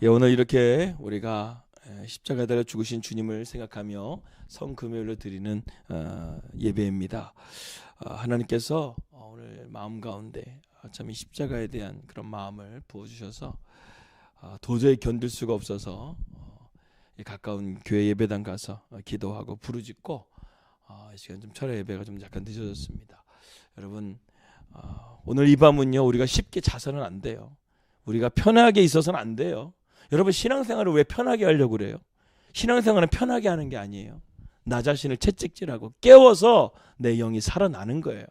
오늘 이렇게 우리가 십자가에 달려 죽으신 주님을 생각하며 성금요일로 드리는 예배입니다. 하나님께서 오늘 마음 가운데 참 이 십자가에 대한 그런 마음을 부어주셔서 도저히 견딜 수가 없어서 가까운 교회 예배당 가서 기도하고 부르짖고 이 시간 좀 철회 예배가 좀 약간 늦어졌습니다. 여러분, 오늘 이 밤은요, 우리가 쉽게 자서는 안 돼요. 우리가 편하게 있어서는 안 돼요. 여러분, 신앙생활을 왜 편하게 하려고 그래요? 신앙생활은 편하게 하는 게 아니에요. 나 자신을 채찍질하고 깨워서 내 영이 살아나는 거예요.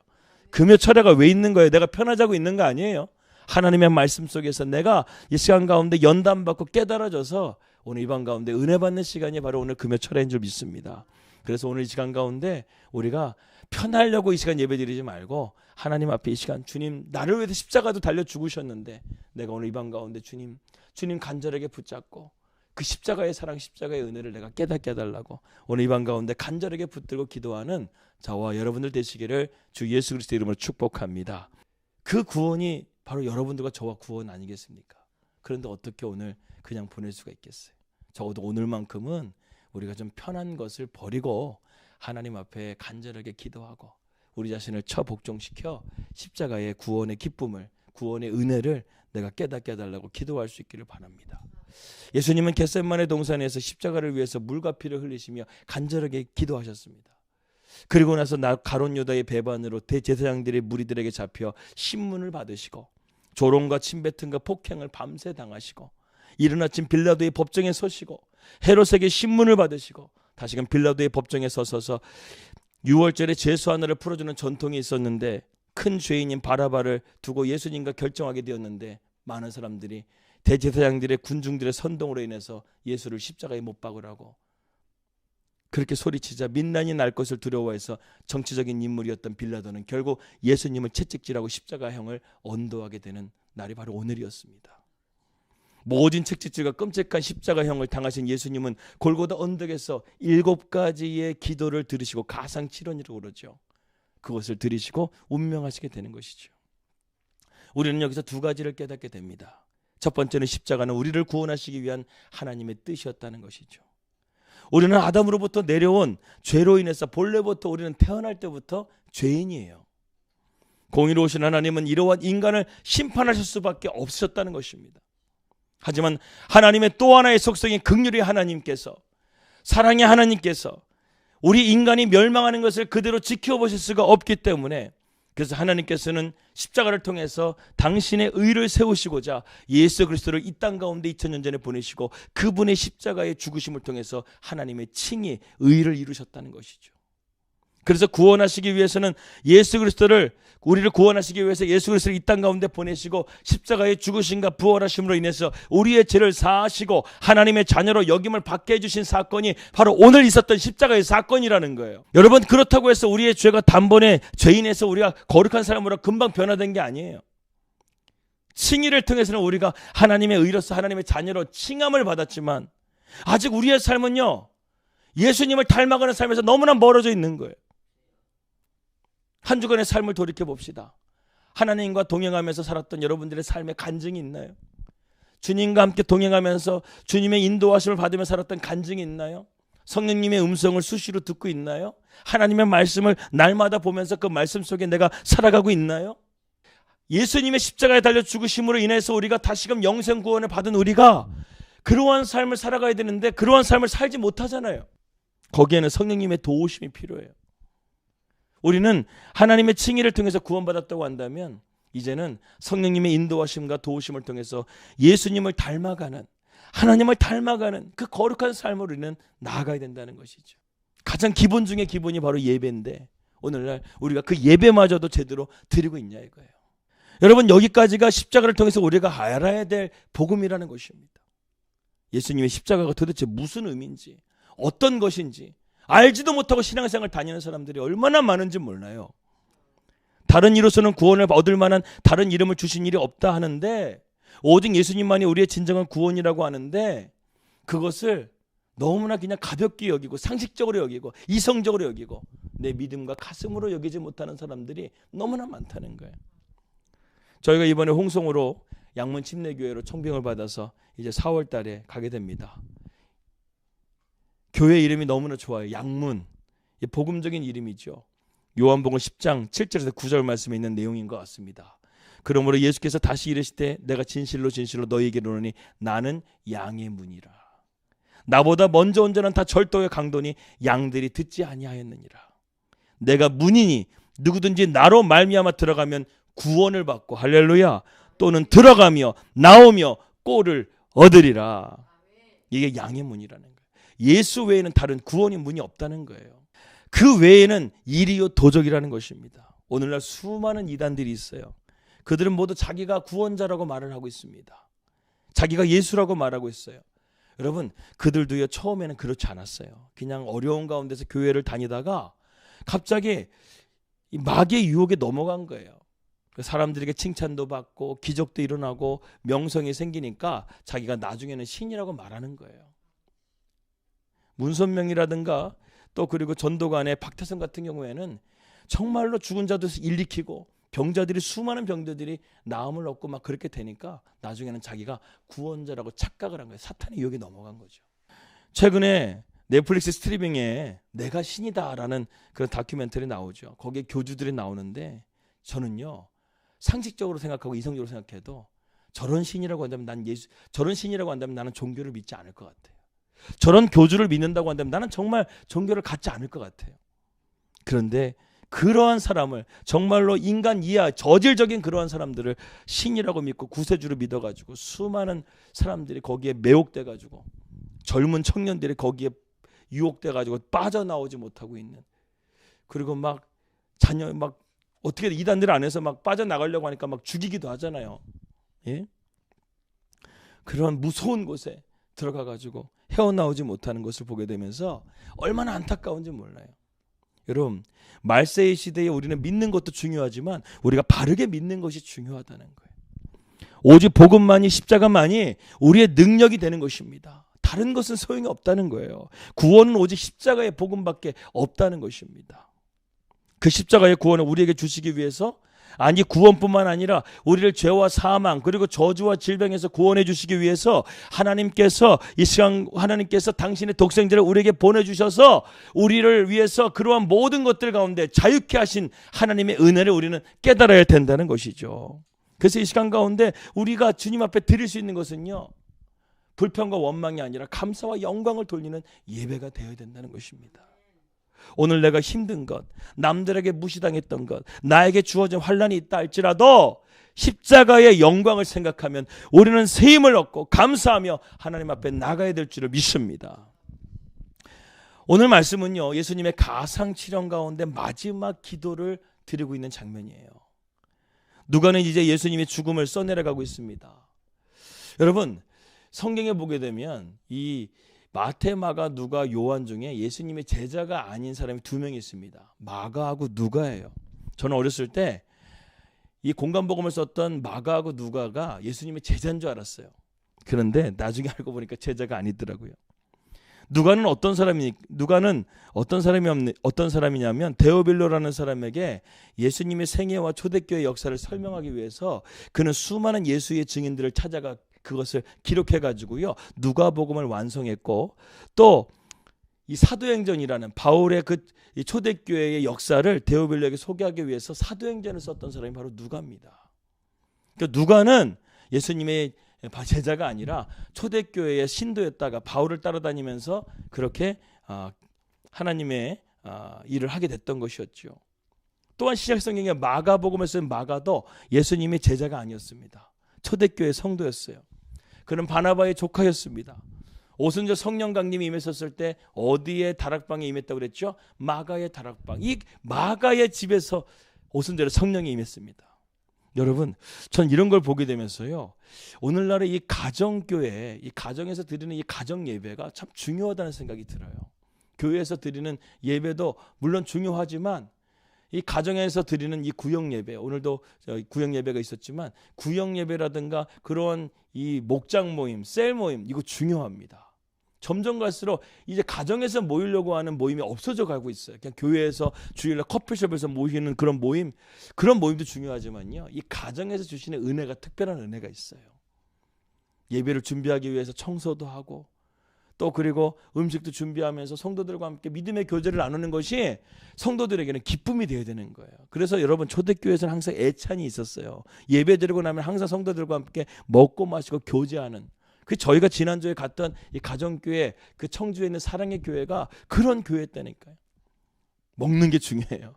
금요 철야가 왜 있는 거예요? 내가 편하자고 있는 거 아니에요. 하나님의 말씀 속에서 내가 이 시간 가운데 연단받고 깨달아져서 오늘 이 밤 가운데 은혜 받는 시간이 바로 오늘 금요 철야인 줄 믿습니다. 그래서 오늘 이 시간 가운데 우리가 편하려고 이 시간 예배드리지 말고 하나님 앞에 이 시간, 주님 나를 위해서 십자가도 달려 죽으셨는데 내가 오늘 이 밤 가운데 주님 간절하게 붙잡고 그 십자가의 사랑, 십자가의 은혜를 내가 깨닫게 해달라고 오늘 이 밤 가운데 간절하게 붙들고 기도하는 저와 여러분들 되시기를 주 예수 그리스도의 이름으로 축복합니다. 그 구원이 바로 여러분들과 저와 구원 아니겠습니까? 그런데 어떻게 오늘 그냥 보낼 수가 있겠어요? 적어도 오늘만큼은 우리가 좀 편한 것을 버리고 하나님 앞에 간절하게 기도하고 우리 자신을 처복종시켜 십자가의 구원의 기쁨을, 구원의 은혜를 내가 깨닫게 해달라고 기도할 수 있기를 바랍니다. 예수님은 겟세마네 동산에서 십자가를 위해서 물과 피를 흘리시며 간절하게 기도하셨습니다. 그리고 나서 가롯 유다의 배반으로 대제사장들의 무리들에게 잡혀 신문을 받으시고 조롱과 침뱉음과 폭행을 밤새 당하시고 이른 아침 빌라도의 법정에 서시고 헤롯에게 신문을 받으시고 다시금 빌라도의 법정에 서서 6월절에 제수 하나를 풀어주는 전통이 있었는데 큰 죄인인 바라바를 두고 예수님과 결정하게 되었는데 많은 사람들이 대제사장들의 군중들의 선동으로 인해서 예수를 십자가에 못 박으라고 그렇게 소리치자 민난이 날 것을 두려워해서 정치적인 인물이었던 빌라도는 결국 예수님을 채찍질하고 십자가형을 언도하게 되는 날이 바로 오늘이었습니다. 모진 채찍질과 끔찍한 십자가형을 당하신 예수님은 골고다 언덕에서 7가지의 기도를 들으시고 가상칠언이라고 그러죠. 그것을 들으시고 운명하시게 되는 것이죠. 우리는 여기서 2가지를 깨닫게 됩니다. 첫 번째는 십자가는 우리를 구원하시기 위한 하나님의 뜻이었다는 것이죠. 우리는 아담으로부터 내려온 죄로 인해서 본래부터 우리는 태어날 때부터 죄인이에요. 공의로우신 하나님은 이러한 인간을 심판하실 수밖에 없으셨다는 것입니다. 하지만 하나님의 또 하나의 속성인 긍휼의 하나님께서, 사랑의 하나님께서 우리 인간이 멸망하는 것을 그대로 지켜보실 수가 없기 때문에 그래서 하나님께서는 십자가를 통해서 당신의 의를 세우시고자 예수 그리스도를 이 땅 가운데 2000년 전에 보내시고 그분의 십자가의 죽으심을 통해서 하나님의 칭의 의를 이루셨다는 것이죠. 그래서 구원하시기 위해서는 우리를 구원하시기 위해서 예수 그리스도를 이 땅 가운데 보내시고 십자가의 죽으심과 부활하심으로 인해서 우리의 죄를 사하시고 하나님의 자녀로 역임을 받게 해주신 사건이 바로 오늘 있었던 십자가의 사건이라는 거예요. 여러분, 그렇다고 해서 우리의 죄가 단번에 죄인에서 우리가 거룩한 사람으로 금방 변화된 게 아니에요. 칭의를 통해서는 우리가 하나님의 의로서 하나님의 자녀로 칭함을 받았지만 아직 우리의 삶은요, 예수님을 닮아가는 삶에서 너무나 멀어져 있는 거예요. 한 주간의 삶을 돌이켜 봅시다. 하나님과 동행하면서 살았던 여러분들의 삶에 간증이 있나요? 주님과 함께 동행하면서 주님의 인도하심을 받으며 살았던 간증이 있나요? 성령님의 음성을 수시로 듣고 있나요? 하나님의 말씀을 날마다 보면서 그 말씀 속에 내가 살아가고 있나요? 예수님의 십자가에 달려 죽으심으로 인해서 우리가 다시금 영생 구원을 받은 우리가 그러한 삶을 살아가야 되는데 그러한 삶을 살지 못하잖아요. 거기에는 성령님의 도우심이 필요해요. 우리는 하나님의 칭의를 통해서 구원받았다고 한다면 이제는 성령님의 인도하심과 도우심을 통해서 예수님을 닮아가는, 하나님을 닮아가는 그 거룩한 삶을 우리는 나아가야 된다는 것이죠. 가장 기본 중에 기본이 바로 예배인데 오늘날 우리가 그 예배마저도 제대로 드리고 있냐 이거예요. 여러분, 여기까지가 십자가를 통해서 우리가 알아야 될 복음이라는 것입니다. 예수님의 십자가가 도대체 무슨 의미인지, 어떤 것인지 알지도 못하고 신앙생활 다니는 사람들이 얼마나 많은지 몰라요. 다른 이로서는 구원을 얻을 만한 다른 이름을 주신 일이 없다 하는데 오직 예수님만이 우리의 진정한 구원이라고 하는데 그것을 너무나 그냥 가볍게 여기고 상식적으로 여기고 이성적으로 여기고 내 믿음과 가슴으로 여기지 못하는 사람들이 너무나 많다는 거예요. 저희가 이번에 홍성으로 양문 침례교회로 청빙을 받아서 이제 4월 달에 가게 됩니다. 교회 이름이 너무나 좋아요. 양문. 복음적인 이름이죠. 요한복음 10장 7절에서 9절 말씀에 있는 내용인 것 같습니다. 그러므로 예수께서 다시 이르시되 내가 진실로 진실로 너희에게 이르노니 나는 양의 문이라. 나보다 먼저 온 자는 다 절도의 강도니 양들이 듣지 아니하였느니라. 내가 문이니 누구든지 나로 말미암아 들어가면 구원을 받고 할렐루야 또는 들어가며 나오며 꼴을 얻으리라. 이게 양의 문이라는 거예요. 예수 외에는 다른 구원의 문이 없다는 거예요. 그 외에는 이리요 도적이라는 것입니다. 오늘날 수많은 이단들이 있어요. 그들은 모두 자기가 구원자라고 말을 하고 있습니다. 자기가 예수라고 말하고 있어요. 여러분, 그들도요 처음에는 그렇지 않았어요. 그냥 어려운 가운데서 교회를 다니다가 갑자기 이 마귀의 유혹에 넘어간 거예요. 사람들에게 칭찬도 받고 기적도 일어나고 명성이 생기니까 자기가 나중에는 신이라고 말하는 거예요. 문선명이라든가 또 그리고 전도관의 박태성 같은 경우에는 정말로 죽은 자도 일으키고 병자들이 수많은 병자들이 나음을 얻고 막 그렇게 되니까 나중에는 자기가 구원자라고 착각을 한 거예요. 사탄의 유혹에 넘어간 거죠. 최근에 넷플릭스 스트리밍에 내가 신이다라는 그런 다큐멘터리 나오죠. 거기에 교주들이 나오는데 저는요 상식적으로 생각하고 이성적으로 생각해도 저런 신이라고 한다면 난 저런 신이라고 한다면 나는 종교를 믿지 않을 것 같아요. 저런 교주를 믿는다고 한다면 나는 정말 종교를 갖지 않을 것 같아요. 그런데 그러한 사람을 정말로 인간 이하 저질적인 그러한 사람들을 신이라고 믿고 구세주로 믿어가지고 수많은 사람들이 거기에 매혹돼가지고 젊은 청년들이 거기에 유혹돼가지고 빠져나오지 못하고 있는, 그리고 막 자녀 막 어떻게 이단들 안에서 막 빠져나가려고 하니까 막 죽이기도 하잖아요. 예? 그런 무서운 곳에 들어가가지고 헤어나오지 못하는 것을 보게 되면서 얼마나 안타까운지 몰라요. 여러분, 말세의 시대에 우리는 믿는 것도 중요하지만 우리가 바르게 믿는 것이 중요하다는 거예요. 오직 복음만이 십자가만이 우리의 능력이 되는 것입니다. 다른 것은 소용이 없다는 거예요. 구원은 오직 십자가의 복음밖에 없다는 것입니다. 그 십자가의 구원을 우리에게 주시기 위해서 아니 구원뿐만 아니라 우리를 죄와 사망 그리고 저주와 질병에서 구원해 주시기 위해서 하나님께서 이 시간 하나님께서 당신의 독생자를 우리에게 보내주셔서 우리를 위해서 그러한 모든 것들 가운데 자유케 하신 하나님의 은혜를 우리는 깨달아야 된다는 것이죠. 그래서 이 시간 가운데 우리가 주님 앞에 드릴 수 있는 것은요 불평과 원망이 아니라 감사와 영광을 돌리는 예배가 되어야 된다는 것입니다. 오늘 내가 힘든 것, 남들에게 무시당했던 것, 나에게 주어진 환난이 있다 할지라도 십자가의 영광을 생각하면 우리는 새 힘을 얻고 감사하며 하나님 앞에 나가야 될 줄을 믿습니다. 오늘 말씀은요 예수님의 가상치령 가운데 마지막 기도를 드리고 있는 장면이에요. 누가는 이제 예수님의 죽음을 써내려가고 있습니다. 여러분, 성경에 보게 되면 이 마태, 마가, 누가, 요한 중에 예수님의 제자가 아닌 사람이 2명이 있습니다. 마가하고 누가예요. 저는 어렸을 때 이 공간복음을 썼던 마가하고 누가가 예수님의 제자인 줄 알았어요. 그런데 나중에 알고 보니까 제자가 아니더라고요. 누가는 어떤 사람이냐면 데오빌로라는 사람에게 예수님의 생애와 초대교회 역사를 설명하기 위해서 그는 수많은 예수의 증인들을 찾아가 그것을 기록해 가지고요 누가복음을 완성했고, 또 이 사도행전이라는 바울의 그 초대교회의 역사를 데오빌로에게 소개하기 위해서 사도행전을 썼던 사람이 바로 누가입니다. 그러니까 누가는 예수님의 제자가 아니라 초대교회의 신도였다가 바울을 따라다니면서 그렇게 하나님의 일을 하게 됐던 것이었죠. 또한 시작성경에 마가복음을 쓴 마가도 예수님의 제자가 아니었습니다. 초대교회 성도였어요. 그는 바나바의 조카였습니다. 오순절 성령 강림이 임했었을 때 어디에 다락방에 임했다고 그랬죠? 마가의 다락방. 이 마가의 집에서 오순절에 성령이 임했습니다. 여러분, 전 이런 걸 보게 되면서요 오늘날의 이 가정교회, 이 가정에서 드리는 이 가정 예배가 참 중요하다는 생각이 들어요. 교회에서 드리는 예배도 물론 중요하지만 이 가정에서 드리는 이 구역 예배, 오늘도 구역 예배가 있었지만 구역 예배라든가 그런 이 목장 모임, 셀 모임, 이거 중요합니다. 점점 갈수록 이제 가정에서 모이려고 하는 모임이 없어져 가고 있어요. 그냥 교회에서 주일날 커피숍에서 모이는 그런 모임도 중요하지만요. 이 가정에서 주시는 은혜가 특별한 은혜가 있어요. 예배를 준비하기 위해서 청소도 하고 또 그리고 음식도 준비하면서 성도들과 함께 믿음의 교제를 나누는 것이 성도들에게는 기쁨이 되어야 되는 거예요. 그래서 여러분 초대교회에서는 항상 애찬이 있었어요. 예배 드리고 나면 항상 성도들과 함께 먹고 마시고 교제하는, 그 저희가 지난주에 갔던 이 가정교회, 그 청주에 있는 사랑의 교회가 그런 교회였다니까요. 먹는 게 중요해요.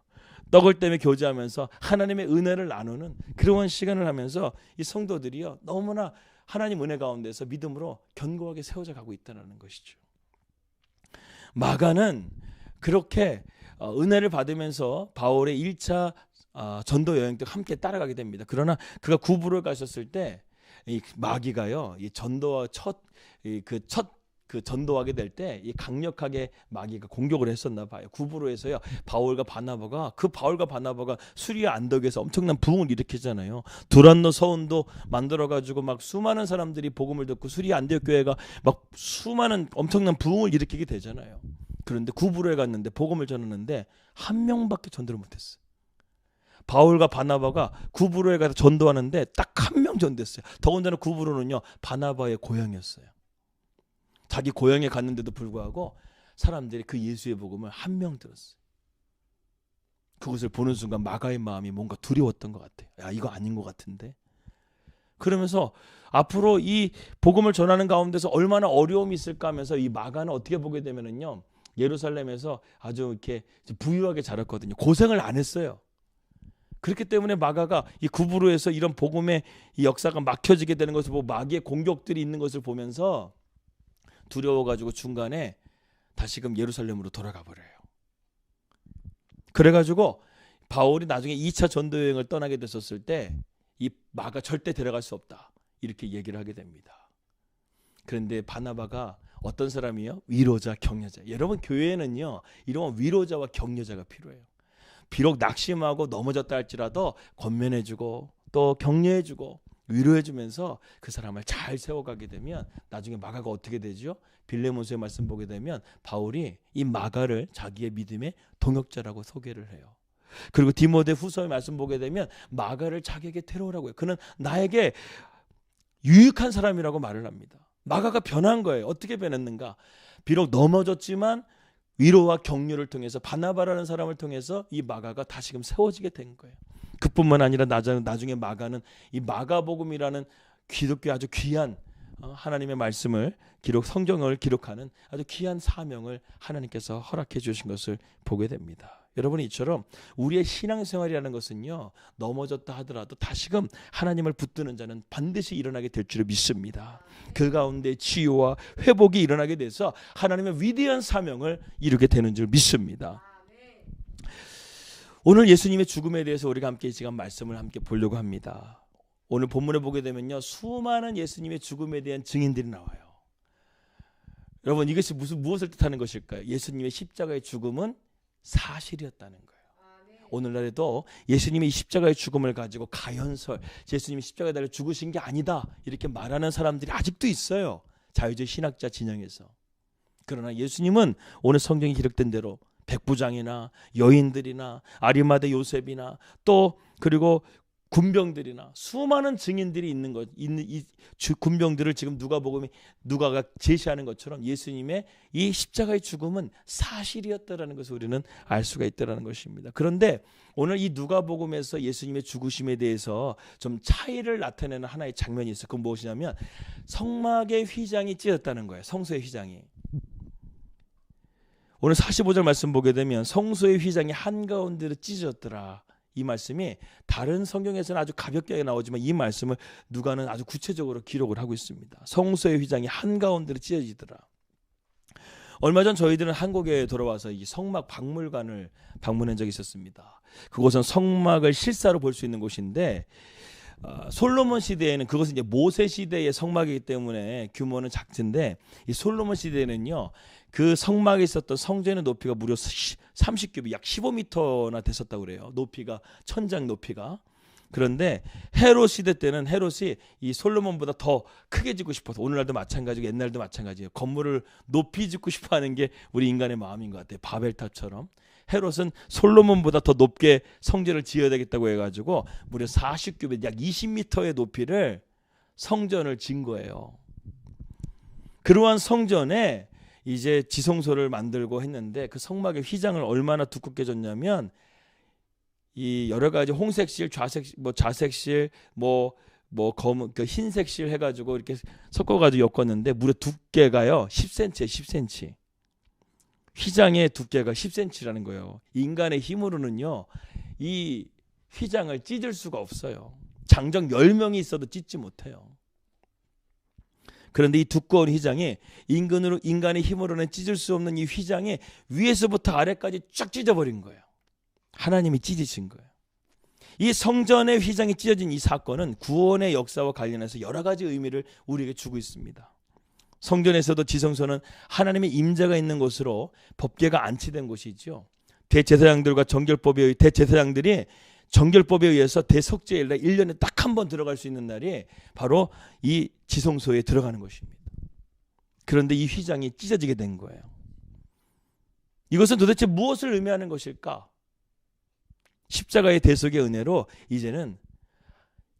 떡을 떼며 교제하면서 하나님의 은혜를 나누는 그런 시간을 하면서 이 성도들이요 너무나 하나님 은혜 가운데서 믿음으로 견고하게 세워져 가고 있다는 것이죠. 마가는 그렇게 은혜를 받으면서 바울의 1차 전도 여행 때 함께 따라가게 됩니다. 그러나 그가 구부를 가셨을 때 이 마귀가요, 이 전도와 첫 전도하게 될 때 이 강력하게 마귀가 공격을 했었나 봐요. 구부로에서요 바울과 바나바가 수리아 안덕에서 엄청난 부흥을 일으키잖아요. 두란노 서운도 만들어 가지고 막 수많은 사람들이 복음을 듣고 수리아 안디옥 교회가 막 수많은 엄청난 부흥을 일으키게 되잖아요. 그런데 구부로에 갔는데 복음을 전하는데 한 명밖에 전도를 못했어요. 바울과 바나바가 구부로에 가서 전도하는데 딱 한 명 전도했어요. 더군다나 구부로는요 바나바의 고향이었어요. 자기 고향에 갔는데도 불구하고 사람들이 그 예수의 복음을 한 명 들었어요. 그것을 보는 순간 마가의 마음이 뭔가 두려웠던 것 같아요. 야, 이거 아닌 것 같은데. 그러면서 앞으로 이 복음을 전하는 가운데서 얼마나 어려움이 있을까 하면서 이 마가는 어떻게 보게 되면은요 예루살렘에서 아주 이렇게 부유하게 자랐거든요. 고생을 안 했어요. 그렇기 때문에 마가가 이 구부로에서 이런 복음의 이 역사가 막혀지게 되는 것을 보고 마귀의 공격들이 있는 것을 보면서 두려워가지고 중간에 다시금 예루살렘으로 돌아가 버려요. 그래가지고 바울이 나중에 2차 전도 여행을 떠나게 됐었을 때 이 마가 절대 데려갈 수 없다 이렇게 얘기를 하게 됩니다. 그런데 바나바가 어떤 사람이요? 위로자, 격려자. 여러분 교회에는요 이런 위로자와 격려자가 필요해요. 비록 낙심하고 넘어졌다 할지라도 권면해주고 또 격려해주고 위로해주면서 그 사람을 잘 세워가게 되면 나중에 마가가 어떻게 되죠? 빌레몬서의 말씀 보게 되면 바울이 이 마가를 자기의 믿음의 동역자라고 소개를 해요. 그리고 디모데 후서의 말씀 보게 되면 마가를 자기에게 데려오라고 해요. 그는 나에게 유익한 사람이라고 말을 합니다. 마가가 변한 거예요. 어떻게 변했는가? 비록 넘어졌지만 위로와 격려를 통해서 바나바라는 사람을 통해서 이 마가가 다시금 세워지게 된 거예요. 그뿐만 아니라 나중에 마가는 이 마가복음이라는 기독교 아주 귀한 하나님의 말씀을 성경을 기록하는 아주 귀한 사명을 하나님께서 허락해 주신 것을 보게 됩니다. 여러분 이처럼 우리의 신앙생활이라는 것은요 넘어졌다 하더라도 다시금 하나님을 붙드는 자는 반드시 일어나게 될 줄을 믿습니다. 그 가운데 치유와 회복이 일어나게 돼서 하나님의 위대한 사명을 이루게 되는 줄 믿습니다. 오늘 예수님의 죽음에 대해서 우리가 함께 이 시간 말씀을 함께 보려고 합니다. 오늘 본문에 보게 되면요 수많은 예수님의 죽음에 대한 증인들이 나와요. 여러분 이것이 무엇을 뜻하는 것일까요? 예수님의 십자가의 죽음은 사실이었다는 거예요. 오늘날에도 예수님이 십자가의 죽음을 가지고 가연설, 예수님이 십자가에 달려 죽으신 게 아니다 이렇게 말하는 사람들이 아직도 있어요. 자유주의 신학자 진영에서. 그러나 예수님은 오늘 성경에 기록된 대로 백부장이나 여인들이나 아리마대 요셉이나 또 그리고 군병들이나 수많은 증인들이 있는 것, 이 군병들을 지금 누가가 제시하는 것처럼 예수님의 이 십자가의 죽음은 사실이었다라는 것을 우리는 알 수가 있다라는 것입니다. 그런데 오늘 이 누가복음에서 예수님의 죽으심에 대해서 좀 차이를 나타내는 하나의 장면이 있어요. 그건 무엇이냐면 성막의 휘장이 찢어졌다는 거예요. 성소의 휘장이. 오늘 45절 말씀 보게 되면 성소의 휘장이 한가운데로 찢어졌더라. 이 말씀이 다른 성경에서는 아주 가볍게 나오지만 이 말씀을 누가는 아주 구체적으로 기록을 하고 있습니다. 성소의 휘장이 한가운데로 찢어지더라. 얼마 전 저희들은 한국에 돌아와서 이 성막 박물관을 방문한 적이 있었습니다. 그곳은 성막을 실사로 볼 수 있는 곳인데 솔로몬 시대에는 그것은 이제 모세 시대의 성막이기 때문에 규모는 작은데 이 솔로몬 시대에는요 그 성막에 있었던 성전의 높이가 무려 30규빗 약 15m나 됐었다고 그래요. 높이가 천장 높이가. 그런데 헤롯 시대 때는 헤롯이 이 솔로몬보다 더 크게 짓고 싶어서, 오늘날도 마찬가지고 옛날도 마찬가지예요. 건물을 높이 짓고 싶어 하는 게 우리 인간의 마음인 것 같아요. 바벨탑처럼. 헤롯은 솔로몬보다 더 높게 성전을 지어야 되겠다고 해가지고 무려 40규빗, 약 20m의 높이를 성전을 진 거예요. 그러한 성전에 이제 지성소를 만들고 했는데, 그 성막의 휘장을 얼마나 두껍게 졌냐면, 이 여러 가지 홍색실, 좌색실, 검은 그 흰색실 해가지고 이렇게 섞어가지고 엮었는데 무려 두께가요 10cm에 10cm. 휘장의 두께가 10cm라는 거예요. 인간의 힘으로는요 이 휘장을 찢을 수가 없어요. 장정 10명이 있어도 찢지 못해요. 그런데 이 두꺼운 휘장이 인간의 힘으로는 찢을 수 없는 이 휘장이 위에서부터 아래까지 쫙 찢어버린 거예요. 하나님이 찢으신 거예요. 이 성전의 휘장이 찢어진 이 사건은 구원의 역사와 관련해서 여러 가지 의미를 우리에게 주고 있습니다. 성전에서도 지성소는 하나님의 임재가 있는 곳으로 법궤가 안치된 곳이죠. 대제사장들과 대제사장들이 정결법에 의해서 대속죄일 날 1년에 딱 한 번 들어갈 수 있는 날이 바로 이 지성소에 들어가는 것입니다. 그런데 이 휘장이 찢어지게 된 거예요. 이것은 도대체 무엇을 의미하는 것일까? 십자가의 대속의 은혜로 이제는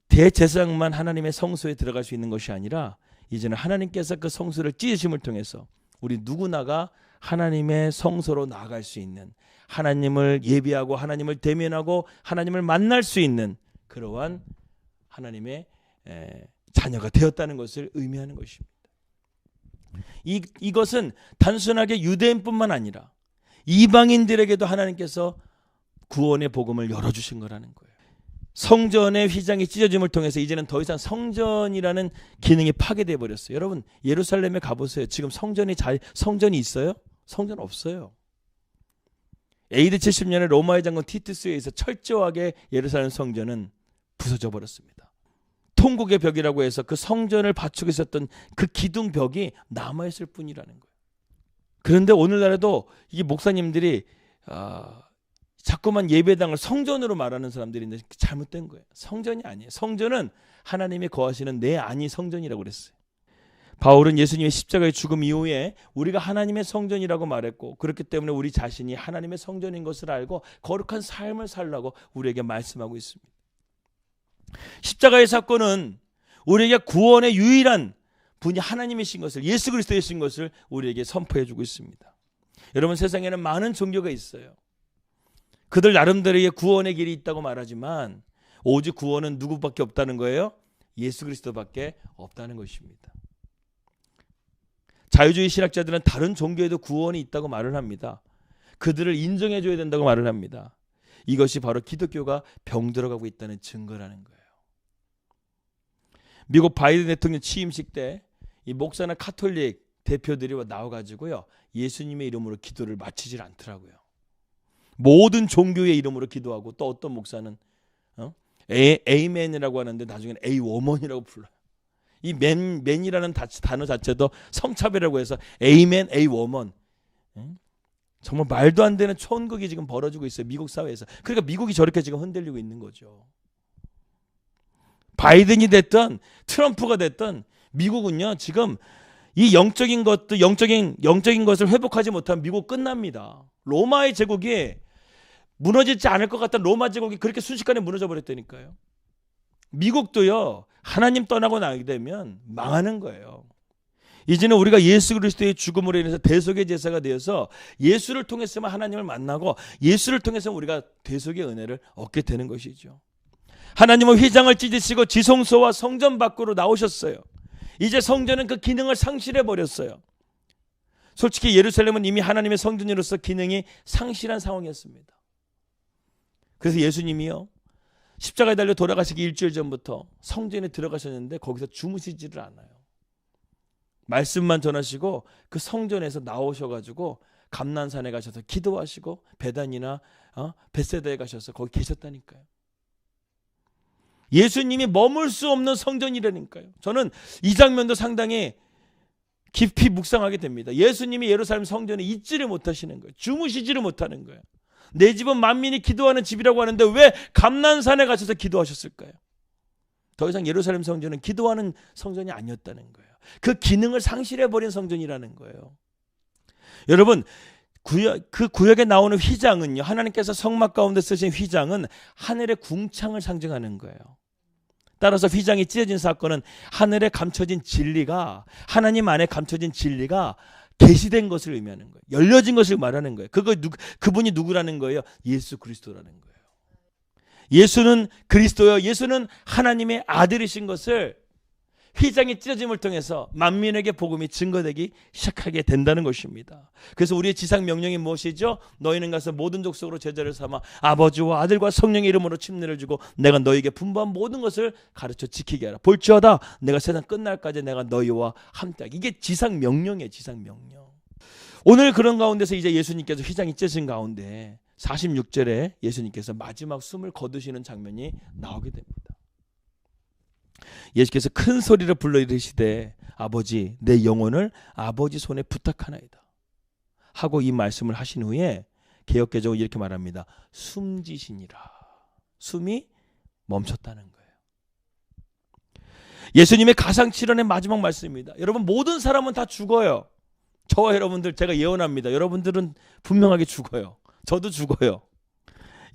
대제사장만 하나님의 성소에 들어갈 수 있는 것이 아니라, 이제는 하나님께서 그 성소를 찢으심을 통해서 우리 누구나가 하나님의 성소로 나아갈 수 있는, 하나님을 예비하고 하나님을 대면하고 하나님을 만날 수 있는 그러한 하나님의 자녀가 되었다는 것을 의미하는 것입니다. 이것은 단순하게 유대인뿐만 아니라 이방인들에게도 하나님께서 구원의 복음을 열어주신 거라는 거예요. 성전의 휘장이 찢어짐을 통해서 이제는 더 이상 성전이라는 기능이 파괴되어 버렸어요. 여러분 예루살렘에 가보세요. 지금 성전이 있어요? 성전 없어요. AD 70년에 로마의 장군 티투스에 의해서 철저하게 예루살렘 성전은 부서져 버렸습니다. 통곡의 벽이라고 해서 그 성전을 받치고 있었던 그 기둥벽이 남아있을 뿐이라는 거예요. 그런데 오늘날에도 이 목사님들이 자꾸만 예배당을 성전으로 말하는 사람들이 있는데 잘못된 거예요. 성전이 아니에요. 성전은 하나님이 거하시는 내 안이 성전이라고 그랬어요. 바울은 예수님의 십자가의 죽음 이후에 우리가 하나님의 성전이라고 말했고, 그렇기 때문에 우리 자신이 하나님의 성전인 것을 알고 거룩한 삶을 살라고 우리에게 말씀하고 있습니다. 십자가의 사건은 우리에게 구원의 유일한 분이 하나님이신 것을, 예수 그리스도이신 것을 우리에게 선포해 주고 있습니다. 여러분 세상에는 많은 종교가 있어요. 그들 나름대로의 구원의 길이 있다고 말하지만 오직 구원은 누구밖에 없다는 거예요? 예수 그리스도밖에 없다는 것입니다. 자유주의 신학자들은 다른 종교에도 구원이 있다고 말을 합니다. 그들을 인정해 줘야 된다고 말을 합니다. 이것이 바로 기독교가 병들어가고 있다는 증거라는 거예요. 미국 바이든 대통령 취임식 때 이 목사나 카톨릭 대표들이 나와가지고요 예수님의 이름으로 기도를 마치질 않더라고요. 모든 종교의 이름으로 기도하고, 또 어떤 목사는 에이맨이라고 하는데 나중에는 에이워먼이라고 불러요. 이 맨이라는 단어 자체도 성차별이라고 해서 에이맨, 에이워먼. 정말 말도 안 되는 촌극이 지금 벌어지고 있어요. 미국 사회에서. 그러니까 미국이 저렇게 지금 흔들리고 있는 거죠. 바이든이 됐든 트럼프가 됐든 미국은요 지금 이 영적인 것을 회복하지 못하면 미국 끝납니다. 로마의 제국이 무너지지 않을 것 같던 로마 제국이 그렇게 순식간에 무너져 버렸다니까요. 미국도요 하나님 떠나고 나게 되면 망하는 거예요. 이제는 우리가 예수 그리스도의 죽음으로 인해서 대속의 제사가 되어서 예수를 통해서만 하나님을 만나고, 예수를 통해서 우리가 대속의 은혜를 얻게 되는 것이죠. 하나님은 휘장을 찢으시고 지성소와 성전 밖으로 나오셨어요. 이제 성전은 그 기능을 상실해 버렸어요. 솔직히 예루살렘은 이미 하나님의 성전으로서 기능이 상실한 상황이었습니다. 그래서 예수님이요 십자가에 달려 돌아가시기 일주일 전부터 성전에 들어가셨는데 거기서 주무시지를 않아요. 말씀만 전하시고 그 성전에서 나오셔가지고 감난산에 가셔서 기도하시고 베단이나 벳세다에 가셔서 거기 계셨다니까요. 예수님이 머물 수 없는 성전이라니까요. 저는 이 장면도 상당히 깊이 묵상하게 됩니다. 예수님이 예루살렘 성전에 있지를 못하시는 거예요. 주무시지를 못하는 거예요. 내 집은 만민이 기도하는 집이라고 하는데 왜 감난산에 가셔서 기도하셨을까요? 더 이상 예루살렘 성전은 기도하는 성전이 아니었다는 거예요. 그 기능을 상실해버린 성전이라는 거예요. 여러분, 그 구역에 나오는 휘장은요, 하나님께서 성막 가운데 쓰신 휘장은 하늘의 궁창을 상징하는 거예요. 따라서 휘장이 찢어진 사건은 하늘에 감춰진 진리가, 하나님 안에 감춰진 진리가 계시된 것을 의미하는 거예요. 열려진 것을 말하는 거예요. 그분이 누구라는 거예요? 예수 그리스도라는 거예요. 예수는 그리스도요. 예수는 하나님의 아들이신 것을 휘장이 찢어짐을 통해서 만민에게 복음이 증거되기 시작하게 된다는 것입니다. 그래서 우리의 지상 명령이 무엇이죠? 너희는 가서 모든 족속으로 제자를 삼아 아버지와 아들과 성령의 이름으로 침례를 주고 내가 너희에게 분부한 모든 것을 가르쳐 지키게 하라. 볼지어다 내가 세상 끝날까지 내가 너희와 함께하게. 이게 지상 명령이에요. 지상 명령. 오늘 그런 가운데서 이제 예수님께서 휘장이 찢어진 가운데 46절에 예수님께서 마지막 숨을 거두시는 장면이 나오게 됩니다. 예수께서 큰 소리로 불러 이르시되 아버지 내 영혼을 아버지 손에 부탁하나이다 하고 이 말씀을 하신 후에 개역개정은 이렇게 말합니다. 숨지시니라. 숨이 멈췄다는 거예요. 예수님의 가상칠언의 마지막 말씀입니다. 여러분 모든 사람은 다 죽어요. 저와 여러분들 제가 예언합니다. 여러분들은 분명하게 죽어요. 저도 죽어요.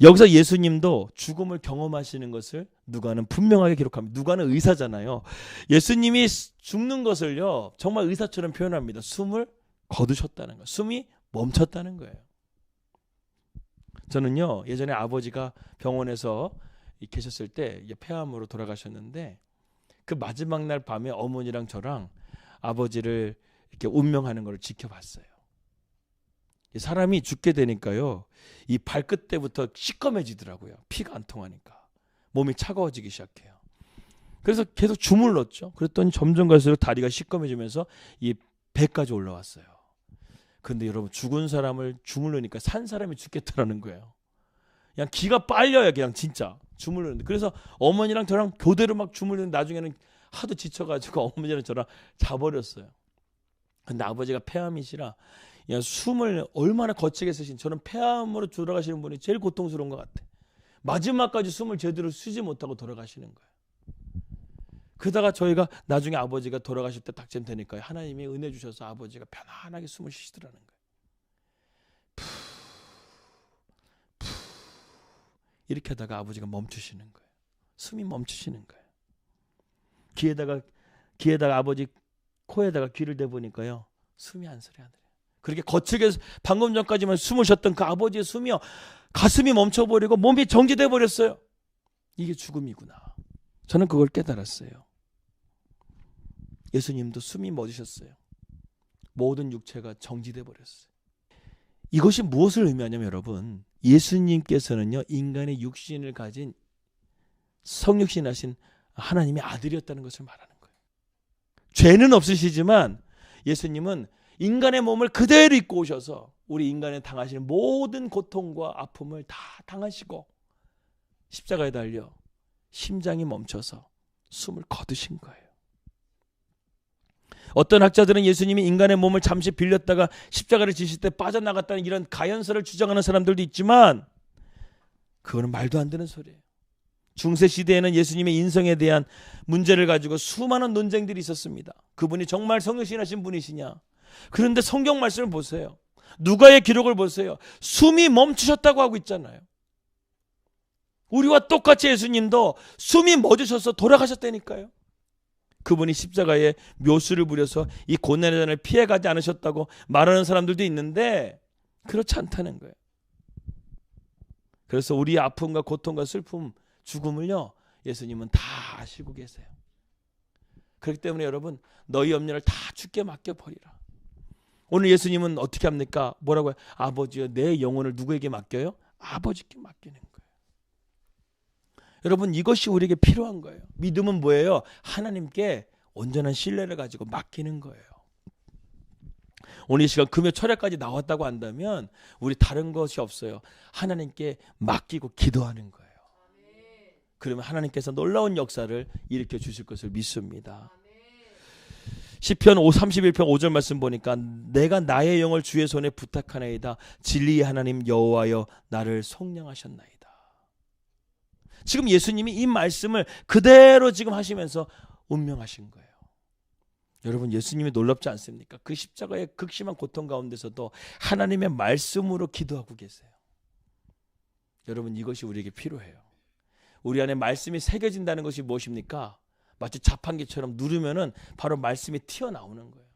여기서 예수님도 죽음을 경험하시는 것을 누가는 분명하게 기록합니다. 누가는 의사잖아요. 예수님이 죽는 것을요 정말 의사처럼 표현합니다. 숨을 거두셨다는 거예요. 숨이 멈췄다는 거예요. 저는요 예전에 아버지가 병원에서 계셨을 때 폐암으로 돌아가셨는데 그 마지막 날 밤에 어머니랑 저랑 아버지를 이렇게 운명하는 걸 지켜봤어요. 사람이 죽게 되니까요 이 발끝 때부터 시꺼매지더라고요. 피가 안 통하니까 몸이 차가워지기 시작해요. 그래서 계속 주물렀죠. 그랬더니 점점 갈수록 다리가 시꺼매지면서 이 배까지 올라왔어요. 근데 여러분 죽은 사람을 주물르니까 산 사람이 죽겠다라는 거예요. 그냥 기가 빨려요. 그냥 진짜 주물르는데. 그래서 어머니랑 저랑 교대로 막 주물르는데 나중에는 하도 지쳐가지고 어머니랑 저랑 자버렸어요. 근데 아버지가 폐암이시라 숨을 얼마나 거칠게 쓰신, 저는 폐암으로 돌아가시는 분이 제일 고통스러운 것 같아. 마지막까지 숨을 제대로 쉬지 못하고 돌아가시는 거예요. 그러다가 저희가 나중에 아버지가 돌아가실 때 딱쯤 되니까요 하나님이 은혜 주셔서 아버지가 편안하게 숨을 쉬시더라는 거예요. 이렇게 하다가 아버지가 멈추시는 거예요. 숨이 멈추시는 거예요. 귀에다가 아버지 코에다가 귀를 대보니까요 숨이 안 소리 안 들려요. 그렇게 거칠게 방금 전까지만 숨을 쉬었던 그 아버지의 숨이요 가슴이 멈춰버리고 몸이 정지돼 버렸어요. 이게 죽음이구나. 저는 그걸 깨달았어요. 예수님도 숨이 멎으셨어요. 모든 육체가 정지돼 버렸어요. 이것이 무엇을 의미하냐면 여러분 예수님께서는요 인간의 육신을 가진 성육신하신 하나님의 아들이었다는 것을 말하는 거예요. 죄는 없으시지만 예수님은 인간의 몸을 그대로 입고 오셔서 우리 인간에 당하시는 모든 고통과 아픔을 다 당하시고 십자가에 달려 심장이 멈춰서 숨을 거두신 거예요. 어떤 학자들은 예수님이 인간의 몸을 잠시 빌렸다가 십자가를 지실 때 빠져나갔다는 이런 가연설을 주장하는 사람들도 있지만 그거는 말도 안 되는 소리예요. 중세시대에는 예수님의 인성에 대한 문제를 가지고 수많은 논쟁들이 있었습니다. 그분이 정말 성육신하신 분이시냐. 그런데 성경 말씀을 보세요. 누가의 기록을 보세요. 숨이 멈추셨다고 하고 있잖아요. 우리와 똑같이 예수님도 숨이 멎으셔서 돌아가셨다니까요. 그분이 십자가에 묘수를 부려서 이 고난의 잔을 피해가지 않으셨다고 말하는 사람들도 있는데 그렇지 않다는 거예요. 그래서 우리의 아픔과 고통과 슬픔, 죽음을요 예수님은 다 아시고 계세요. 그렇기 때문에 여러분 너희 염려를 다 주께 맡겨버리라. 오늘 예수님은 어떻게 합니까? 뭐라고요? 아버지여 내 영혼을 누구에게 맡겨요? 아버지께 맡기는 거예요. 여러분 이것이 우리에게 필요한 거예요. 믿음은 뭐예요? 하나님께 온전한 신뢰를 가지고 맡기는 거예요. 오늘 이 시간 금요 철야까지 나왔다고 한다면 우리 다른 것이 없어요. 하나님께 맡기고 기도하는 거예요. 그러면 하나님께서 놀라운 역사를 일으켜 주실 것을 믿습니다. 시편 31편 5절 말씀 보니까 내가 나의 영을 주의 손에 부탁하나이다. 진리의 하나님 여호와여 나를 속량하셨나이다. 지금 예수님이 이 말씀을 그대로 지금 하시면서 운명하신 거예요. 여러분, 예수님이 놀랍지 않습니까? 그 십자가의 극심한 고통 가운데서도 하나님의 말씀으로 기도하고 계세요. 여러분, 이것이 우리에게 필요해요. 우리 안에 말씀이 새겨진다는 것이 무엇입니까? 마치 자판기처럼 누르면은 바로 말씀이 튀어나오는 거예요.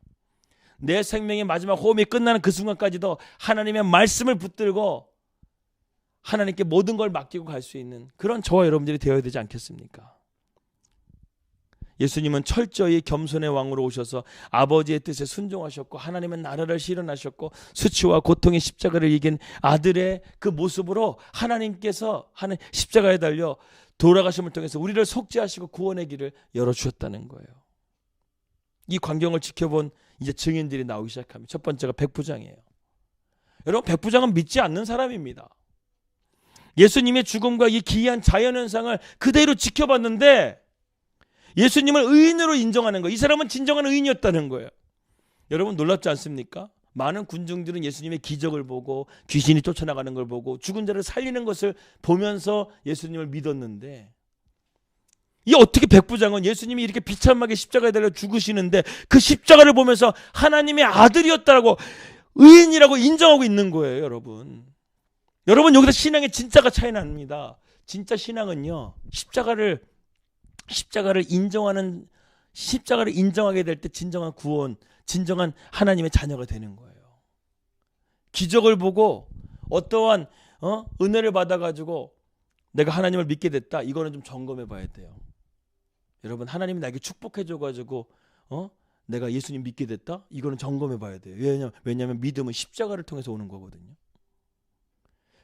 내 생명의 마지막 호흡이 끝나는 그 순간까지도 하나님의 말씀을 붙들고 하나님께 모든 걸 맡기고 갈 수 있는 그런 저와 여러분들이 되어야 되지 않겠습니까? 예수님은 철저히 겸손의 왕으로 오셔서 아버지의 뜻에 순종하셨고 하나님의 나라를 실현하셨고 수치와 고통의 십자가를 이긴 아들의 그 모습으로 하나님께서 하는 십자가에 달려 돌아가심을 통해서 우리를 속죄하시고 구원의 길을 열어주셨다는 거예요. 이 광경을 지켜본 이제 증인들이 나오기 시작합니다. 첫 번째가 백부장이에요. 여러분, 백부장은 믿지 않는 사람입니다. 예수님의 죽음과 이 기이한 자연현상을 그대로 지켜봤는데 예수님을 의인으로 인정하는 거예요. 이 사람은 진정한 의인이었다는 거예요. 여러분, 놀랍지 않습니까? 많은 군중들은 예수님의 기적을 보고 귀신이 쫓아나가는 걸 보고 죽은 자를 살리는 것을 보면서 예수님을 믿었는데 이 어떻게 백부장은 예수님이 이렇게 비참하게 십자가에 달려 죽으시는데 그 십자가를 보면서 하나님의 아들이었다고 의인이라고 인정하고 있는 거예요. 여러분, 여기서 신앙의 진짜가 차이 납니다. 진짜 신앙은요, 십자가를 인정하게 될 때 진정한 구원, 진정한 하나님의 자녀가 되는 거예요. 기적을 보고 어떠한 은혜를 받아가지고 내가 하나님을 믿게 됐다, 이거는 좀 점검해 봐야 돼요. 여러분, 하나님이 나에게 축복해줘가지고 내가 예수님 믿게 됐다, 이거는 점검해 봐야 돼요. 왜냐하면 믿음은 십자가를 통해서 오는 거거든요.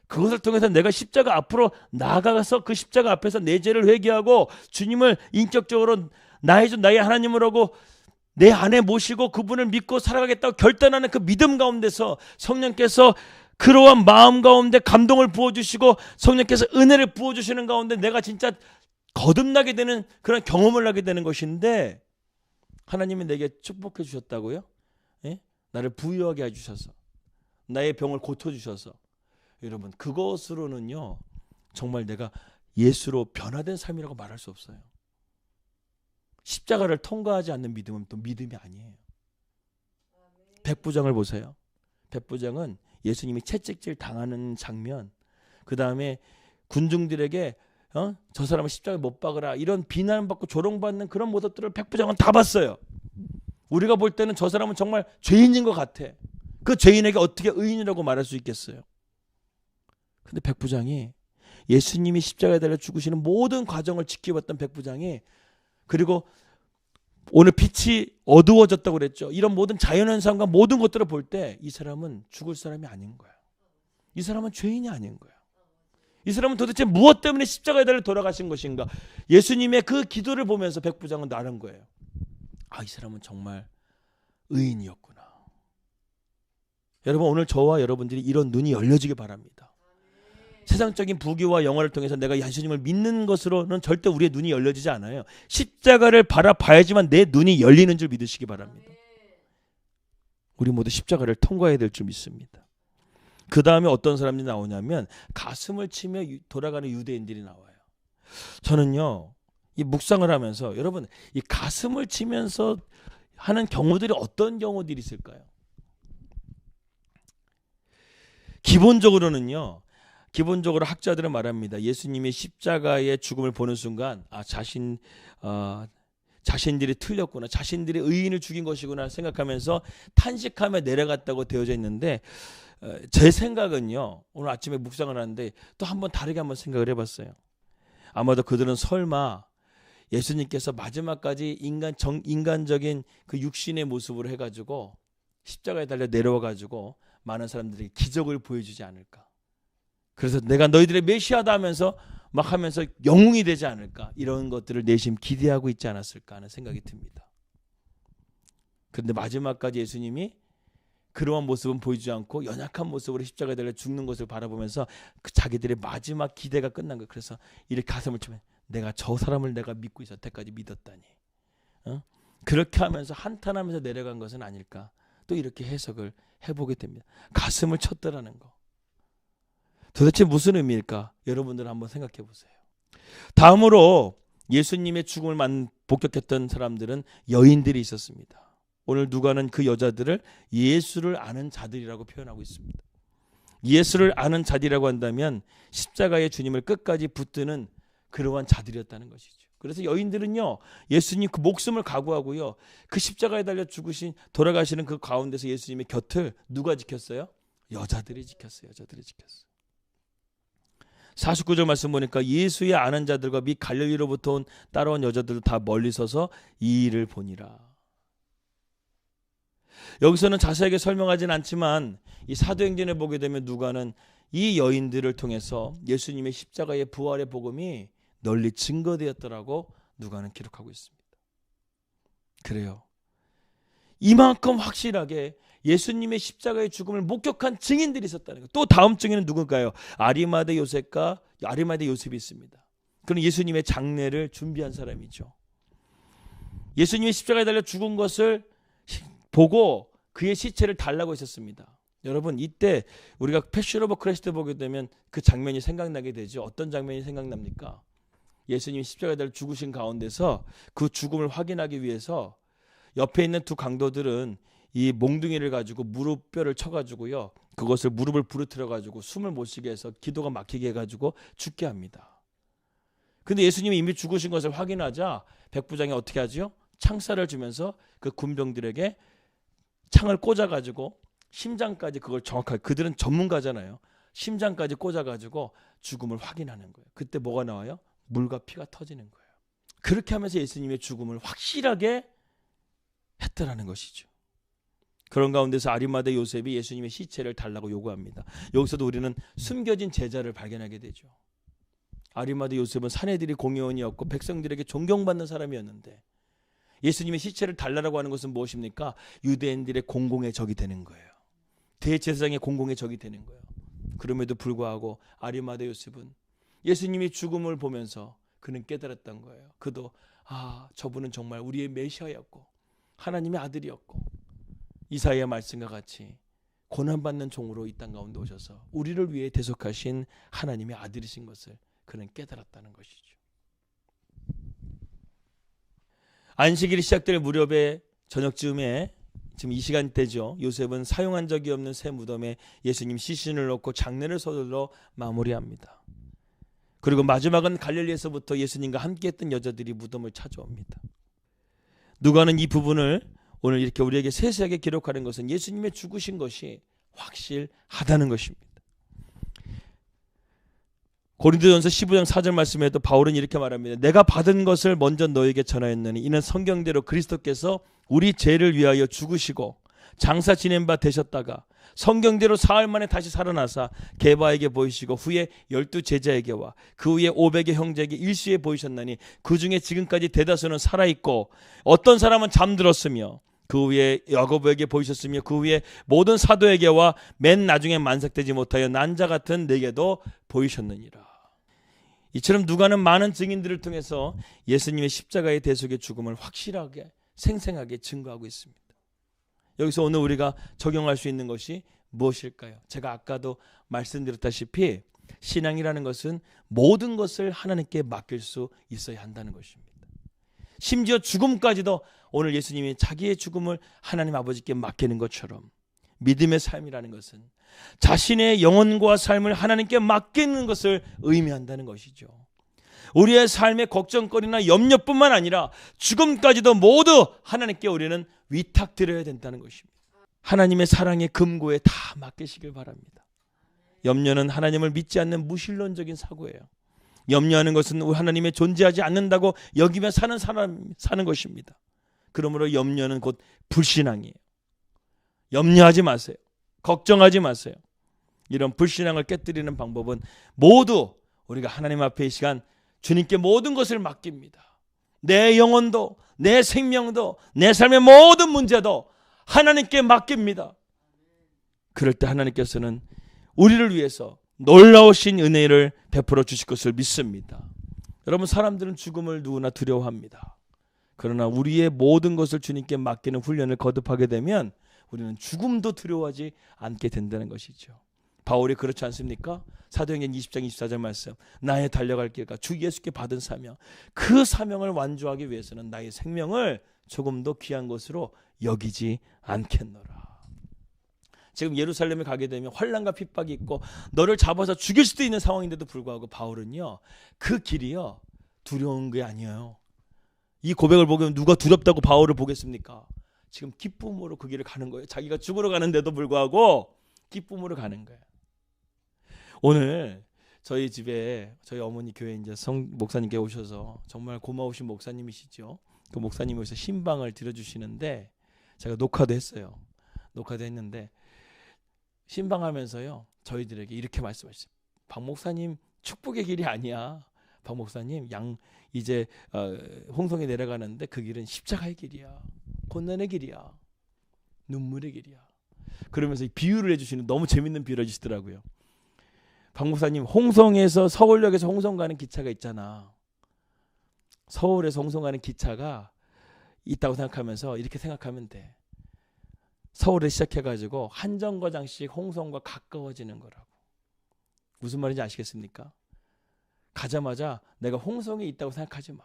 그것을 통해서 내가 십자가 앞으로 나아가서 그 십자가 앞에서 내 죄를 회개하고 주님을 인격적으로 나의 하나님을 하고 내 안에 모시고 그분을 믿고 살아가겠다고 결단하는 그 믿음 가운데서 성령께서 그러한 마음 가운데 감동을 부어주시고 성령께서 은혜를 부어주시는 가운데 내가 진짜 거듭나게 되는 그런 경험을 하게 되는 것인데, 하나님이 내게 축복해 주셨다고요? 예? 나를 부유하게 해주셔서 나의 병을 고쳐주셔서, 여러분, 그것으로는요 정말 내가 예수로 변화된 삶이라고 말할 수 없어요. 십자가를 통과하지 않는 믿음은 또 믿음이 아니에요. 백부장을 보세요. 백부장은 예수님이 채찍질 당하는 장면, 그 다음에 군중들에게 저 사람을 십자가에 못 박으라 이런 비난받고 조롱받는 그런 모습들을 백부장은 다 봤어요. 우리가 볼 때는 저 사람은 정말 죄인인 것 같아. 그 죄인에게 어떻게 의인이라고 말할 수 있겠어요? 근데 백부장이 예수님이 십자가에 달려 죽으시는 모든 과정을 지켜봤던 백부장이, 그리고 오늘 빛이 어두워졌다고 그랬죠. 이런 모든 자연현상과 모든 것들을 볼 때 이 사람은 죽을 사람이 아닌 거야. 이 사람은 죄인이 아닌 거야. 이 사람은 도대체 무엇 때문에 십자가에 달려 돌아가신 것인가? 예수님의 그 기도를 보면서 백부장은 나른 거예요. 아, 이 사람은 정말 의인이었구나. 여러분, 오늘 저와 여러분들이 이런 눈이 열려지길 바랍니다. 세상적인 부귀와 영화를 통해서 내가 예수님을 믿는 것으로는 절대 우리의 눈이 열려지지 않아요. 십자가를 바라봐야지만 내 눈이 열리는 줄 믿으시기 바랍니다. 우리 모두 십자가를 통과해야 될 줄 믿습니다. 그 다음에 어떤 사람들이 나오냐면 가슴을 치며 돌아가는 유대인들이 나와요. 저는요, 이 묵상을 하면서 여러분, 이 가슴을 치면서 하는 경우들이 어떤 경우들이 있을까요? 기본적으로 학자들은 말합니다. 예수님이 십자가의 죽음을 보는 순간 자신들이 틀렸구나, 자신들이 의인을 죽인 것이구나 생각하면서 탄식하며 내려갔다고 되어져 있는데, 제 생각은요, 오늘 아침에 묵상을 하는데 또 한번 다르게 한번 생각을 해봤어요. 아마도 그들은 설마 예수님께서 마지막까지 인간적인 그 육신의 모습으로 해가지고 십자가에 달려 내려와가지고 많은 사람들에게 기적을 보여주지 않을까. 그래서 내가 너희들의 메시아다 하면서 막 하면서 영웅이 되지 않을까, 이런 것들을 내심 기대하고 있지 않았을까 하는 생각이 듭니다. 그런데 마지막까지 예수님이 그러한 모습은 보이지 않고 연약한 모습으로 십자가에 달려 죽는 것을 바라보면서 그 자기들의 마지막 기대가 끝난 거예요. 그래서 이렇게 가슴을 치면 내가 저 사람을 내가 믿고 있었을 때까지 믿었다니. 그렇게 하면서 한탄하면서 내려간 것은 아닐까? 또 이렇게 해석을 해보게 됩니다. 가슴을 쳤더라는 거. 도대체 무슨 의미일까? 여러분들 한번 생각해 보세요. 다음으로 예수님의 죽음을 복격했던 사람들은 여인들이 있었습니다. 오늘 누가는 그 여자들을 예수를 아는 자들이라고 표현하고 있습니다. 예수를 아는 자들이라고 한다면 십자가의 주님을 끝까지 붙드는 그러한 자들이었다는 것이죠. 그래서 여인들은요, 예수님 그 목숨을 각오하고요, 그 십자가에 달려 죽으신 돌아가시는 그 가운데서 예수님의 곁을 누가 지켰어요? 여자들이 지켰어요. 여자들이 지켰어요. 49절 말씀 보니까 예수의 아는 자들과 및 갈릴리로부터 따라온 여자들도 다 멀리 서서 이 일을 보니라. 여기서는 자세하게 설명하진 않지만 이 사도행전에 보게 되면 누가는 이 여인들을 통해서 예수님의 십자가의 부활의 복음이 널리 증거되었더라고 누가는 기록하고 있습니다. 그래요. 이만큼 확실하게 예수님의 십자가의 죽음을 목격한 증인들이 있었다는 거예요. 또 다음 증인은 누굴까요? 아리마대 요셉이 있습니다. 그는 예수님의 장례를 준비한 사람이죠. 예수님의 십자가에 달려 죽은 것을 보고 그의 시체를 달라고 했었습니다. 여러분, 이때 우리가 패션 오브 크리스트 보게 되면 그 장면이 생각나게 되죠. 어떤 장면이 생각납니까? 예수님이 십자가에 달려 죽으신 가운데서 그 죽음을 확인하기 위해서 옆에 있는 두 강도들은 이 몽둥이를 가지고 무릎뼈를 쳐가지고요, 그것을 무릎을 부르트려가지고 숨을 못 쉬게 해서 기도가 막히게 해가지고 죽게 합니다. 근데 예수님이 이미 죽으신 것을 확인하자 백부장이 어떻게 하죠? 창살을 주면서 그 군병들에게 창을 꽂아가지고 심장까지 그걸 정확하게, 그들은 전문가잖아요. 심장까지 꽂아가지고 죽음을 확인하는 거예요. 그때 뭐가 나와요? 물과 피가 터지는 거예요. 그렇게 하면서 예수님의 죽음을 확실하게 했다라는 것이죠. 그런 가운데서 아리마대 요셉이 예수님의 시체를 달라고 요구합니다. 여기서도 우리는 숨겨진 제자를 발견하게 되죠. 아리마대 요셉은 사내들이 공의원이었고 백성들에게 존경받는 사람이었는데 예수님의 시체를 달라고 하는 것은 무엇입니까? 유대인들의 공공의 적이 되는 거예요. 대제사장의 공공의 적이 되는 거예요. 그럼에도 불구하고 아리마대 요셉은 예수님의 죽음을 보면서 그는 깨달았던 거예요. 그도 저분은 정말 우리의 메시아였고 하나님의 아들이었고 이사야 말씀과 같이 고난받는 종으로 이 땅 가운데 오셔서 우리를 위해 대속하신 하나님의 아들이신 것을 그는 깨달았다는 것이죠. 안식일이 시작될 무렵에 저녁쯤에 지금 이 시간대죠. 요셉은 사용한 적이 없는 새 무덤에 예수님 시신을 넣고 장례를 서둘러 마무리합니다. 그리고 마지막은 갈릴리에서부터 예수님과 함께했던 여자들이 무덤을 찾아옵니다. 누가는 이 부분을 오늘 이렇게 우리에게 세세하게 기록하는 것은 예수님의 죽으신 것이 확실하다는 것입니다. 고린도전서 15장 4절 말씀에도 바울은 이렇게 말합니다. 내가 받은 것을 먼저 너에게 전하였느니 이는 성경대로 그리스도께서 우리 죄를 위하여 죽으시고 장사 지낸 바 되셨다가 성경대로 사흘 만에 다시 살아나사 게바에게 보이시고 후에 12 제자에게와 그 후에 500의 형제에게 일시에 보이셨나니 그 중에 지금까지 대다수는 살아있고 어떤 사람은 잠들었으며 그 후에 야고보에게 보이셨으며 그 후에 모든 사도에게와 맨 나중에 만삭되지 못하여 난자 같은 내게도 보이셨느니라. 이처럼 누가는 많은 증인들을 통해서 예수님의 십자가의 대속의 죽음을 확실하게 생생하게 증거하고 있습니다. 여기서 오늘 우리가 적용할 수 있는 것이 무엇일까요? 제가 아까도 말씀드렸다시피 신앙이라는 것은 모든 것을 하나님께 맡길 수 있어야 한다는 것입니다. 심지어 죽음까지도 오늘 예수님이 자기의 죽음을 하나님 아버지께 맡기는 것처럼 믿음의 삶이라는 것은 자신의 영혼과 삶을 하나님께 맡기는 것을 의미한다는 것이죠. 우리의 삶의 걱정거리나 염려뿐만 아니라 죽음까지도 모두 하나님께 우리는 위탁드려야 된다는 것입니다. 하나님의 사랑의 금고에 다 맡기시길 바랍니다. 염려는 하나님을 믿지 않는 무신론적인 사고예요. 염려하는 것은 하나님의 존재하지 않는다고 여기며 사는 것입니다. 그러므로 염려는 곧 불신앙이에요. 염려하지 마세요. 걱정하지 마세요. 이런 불신앙을 깨뜨리는 방법은 모두 우리가 하나님 앞에 이 시간 주님께 모든 것을 맡깁니다. 내 영혼도 내 생명도 내 삶의 모든 문제도 하나님께 맡깁니다. 그럴 때 하나님께서는 우리를 위해서 놀라우신 은혜를 베풀어 주실 것을 믿습니다. 여러분, 사람들은 죽음을 누구나 두려워합니다. 그러나 우리의 모든 것을 주님께 맡기는 훈련을 거듭하게 되면 우리는 죽음도 두려워하지 않게 된다는 것이죠. 바울이 그렇지 않습니까? 사도행전 20장 24절 말씀, 나의 달려갈 길과 주 예수께 받은 사명, 그 사명을 완주하기 위해서는 나의 생명을 조금도 귀한 것으로 여기지 않겠노라. 지금 예루살렘에 가게 되면 환난과 핍박이 있고 너를 잡아서 죽일 수도 있는 상황인데도 불구하고 바울은요, 그 길이요 두려운 게 아니에요. 이 고백을 보면 누가 두렵다고 바울을 보겠습니까? 지금 기쁨으로 그 길을 가는 거예요. 자기가 죽으러 가는데도 불구하고 기쁨으로 가는 거예요. 오늘 저희 집에 저희 어머니 교회 이제 목사님께 오셔서 정말 고마우신 목사님이시죠. 그 목사님이 오셔서 신방을 드려주시는데 제가 녹화도 했어요. 녹화도 했는데 신방하면서요 저희들에게 이렇게 말씀하셨어요. 박 목사님 축복의 길이 아니야. 박 목사님 이제 홍성에 내려가는데 그 길은 십자가의 길이야. 고난의 길이야. 눈물의 길이야. 그러면서 비유를 해주시는 너무 재밌는 비유를 해주시더라고요. 박 목사님, 홍성에서 서울역에서 홍성 가는 기차가 있잖아. 서울에서 홍성 가는 기차가 있다고 생각하면서 이렇게 생각하면 돼. 서울에 시작해가지고 한 정거장씩 홍성과 가까워지는 거라고. 무슨 말인지 아시겠습니까? 가자마자 내가 홍성에 있다고 생각하지 마.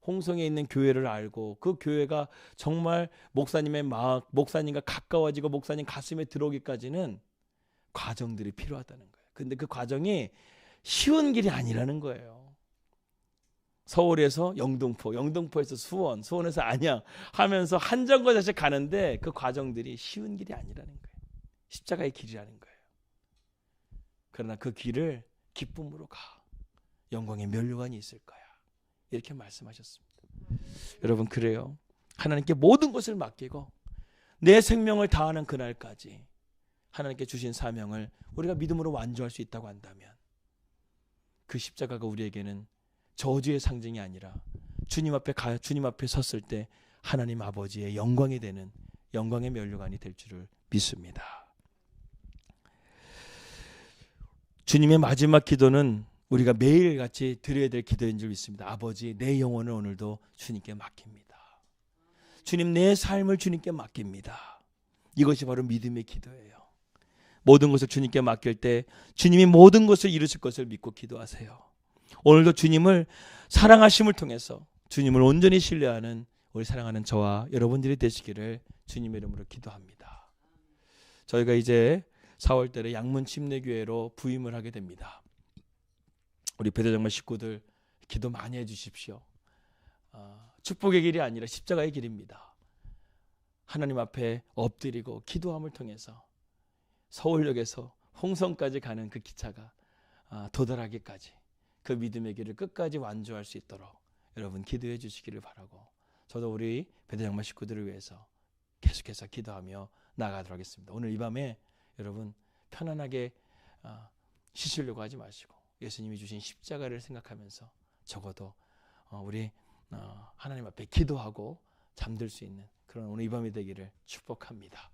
홍성에 있는 교회를 알고 그 교회가 정말 목사님의 마음, 목사님과 가까워지고 목사님 가슴에 들어오기까지는 과정들이 필요하다는 거예요. 근데 그 과정이 쉬운 길이 아니라는 거예요. 서울에서 영등포, 영등포에서 수원, 수원에서 안양 하면서 한 정거장씩 가는데 그 과정들이 쉬운 길이 아니라는 거예요. 십자가의 길이라는 거예요. 그러나 그 길을 기쁨으로 가. 영광의 면류관이 있을 거야. 이렇게 말씀하셨습니다. 여러분 그래요. 하나님께 모든 것을 맡기고 내 생명을 다하는 그날까지 하나님께 주신 사명을 우리가 믿음으로 완주할 수 있다고 한다면 그 십자가가 우리에게는 저주의 상징이 아니라 주님 앞에 섰을 때 하나님 아버지의 영광이 되는 영광의 면류관이 될 줄을 믿습니다. 주님의 마지막 기도는 우리가 매일같이 드려야 될 기도인 줄 믿습니다. 아버지, 내 영혼을 오늘도 주님께 맡깁니다. 주님, 내 삶을 주님께 맡깁니다. 이것이 바로 믿음의 기도예요. 모든 것을 주님께 맡길 때 주님이 모든 것을 이루실 것을 믿고 기도하세요. 오늘도 주님을 사랑하심을 통해서 주님을 온전히 신뢰하는 우리 사랑하는 저와 여러분들이 되시기를 주님의 이름으로 기도합니다. 저희가 이제 4월달에 양문 침례교회로 부임을 하게 됩니다. 우리 배대장만 식구들 기도 많이 해주십시오. 축복의 길이 아니라 십자가의 길입니다. 하나님 앞에 엎드리고 기도함을 통해서 서울역에서 홍성까지 가는 그 기차가 도달하기까지 그 믿음의 길을 끝까지 완주할 수 있도록 여러분 기도해 주시기를 바라고, 저도 우리 배대장만 식구들을 위해서 계속해서 기도하며 나아가도록 하겠습니다. 오늘 이 밤에 여러분 편안하게 쉬시려고 하지 마시고 예수님이 주신 십자가를 생각하면서 적어도 우리 하나님 앞에 기도하고 잠들 수 있는 그런 오늘 이 밤이 되기를 축복합니다.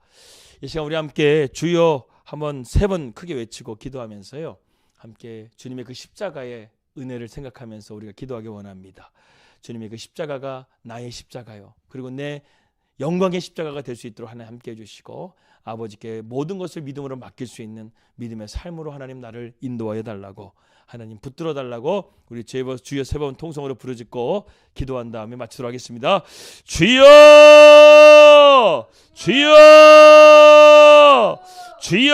이 시간 우리 함께 주여 한번 3번 크게 외치고 기도하면서요, 함께 주님의 그 십자가의 은혜를 생각하면서 우리가 기도하기 원합니다. 주님의 그 십자가가 나의 십자가요, 그리고 내 영광의 십자가가 될 수 있도록 하나님 함께 해주시고 아버지께 모든 것을 믿음으로 맡길 수 있는 믿음의 삶으로 하나님 나를 인도하여 달라고, 하나님 붙들어 달라고 우리 주여 3번 통성으로 부르짖고 기도한 다음에 마치도록 하겠습니다. 주여 주여 주여.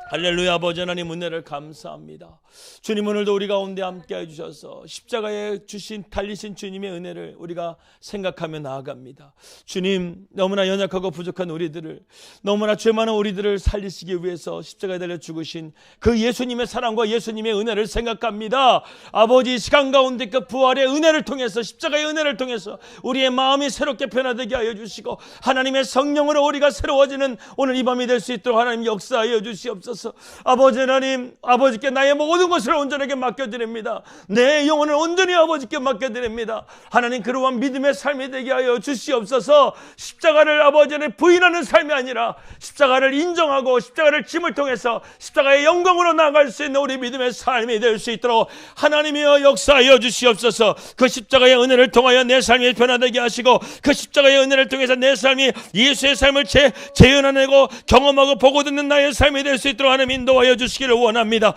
할렐루야. 아버지 하나님 은혜를 감사합니다. 주님, 오늘도 우리 가운데 함께 해주셔서 십자가에 주신 달리신 주님의 은혜를 우리가 생각하며 나아갑니다. 주님, 너무나 연약하고 부족한 우리들을, 너무나 죄 많은 우리들을 살리시기 위해서 십자가에 달려 죽으신 그 예수님의 사랑과 예수님의 은혜를 생각합니다. 아버지, 시간 가운데 그 부활의 은혜를 통해서, 십자가의 은혜를 통해서 우리의 마음이 새롭게 변화되게 하여 주시고 하나님의 성령으로 우리가 새로워지는 오늘 이 밤이 될 수 있도록 하나님 역사하여 주시옵소서. 주시옵소서. 아버지 하나님, 아버지께 나의 모든 것을 온전하게 맡겨드립니다. 내 영혼을 온전히 아버지께 맡겨드립니다. 하나님, 그러한 믿음의 삶이 되게 하여 주시옵소서. 십자가를 아버지 하나님 부인하는 삶이 아니라 십자가를 인정하고 십자가를 짐을 통해서 십자가의 영광으로 나아갈 수 있는 우리 믿음의 삶이 될 수 있도록 하나님이여 역사하여 주시옵소서. 그 십자가의 은혜를 통하여 내 삶이 변화되게 하시고, 그 십자가의 은혜를 통해서 내 삶이 예수의 삶을 재현해내고 경험하고 보고 듣는 나의 삶이 될 수 있도록 하나님 인도하여 주시기를 원합니다.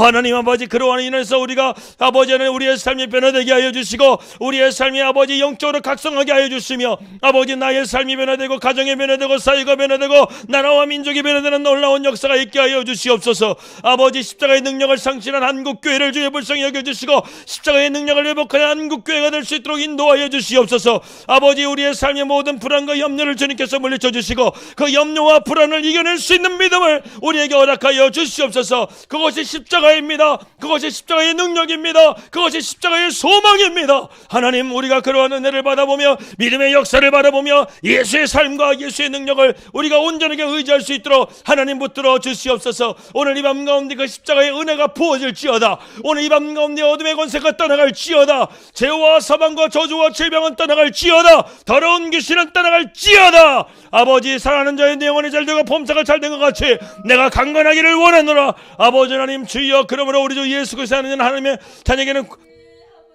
하나님 아버지, 그러한 인해서 우리가 아버지 하나님 우리의 삶이 변화되게 하여 주시고, 우리의 삶이 아버지 영적으로 각성하게 하여 주시며, 아버지 나의 삶이 변화되고 가정이 변화되고 사회가 변화되고 나라와 민족이 변화되는 놀라운 역사가 있게 하여 주시옵소서. 아버지, 십자가의 능력을 상실한 한국교회를 주의 불쌍히 여겨주시고 십자가의 능력을 회복하여 한국교회가 될 수 있도록 인도하여 주시옵소서. 아버지, 우리의 삶의 모든 불안과 염려를 주님께서 물리쳐 주시고 그 염려와 불안을 이겨낼 수 있는 믿음을 우리에게 허락하여 주시옵소서. 그것이 십자가입니다. 그것이 십자가의 능력입니다. 그것이 십자가의 소망입니다. 하나님, 우리가 그러한 은혜를 받아보며 믿음의 역사를 바라보며 예수의 삶과 예수의 능력을 우리가 온전하게 의지할 수 있도록 하나님 붙들어 주시옵소서. 오늘 이 밤 가운데 그 십자가의 은혜가 부어질지어다. 오늘 이 밤 가운데 어둠의 권세가 떠나갈지어다. 죄와 사망과 저주와 질병은 떠나갈지어다. 더러운 귀신은 떠나갈지어다. 아버지, 사랑하는 자의 영혼이 잘되고 범사가 잘된 것 같이 내가 강건하기를 원하노라. 아버지 하나님, 주여, 그러므로 우리 주 예수 그리스도 하나님의 자녀에게는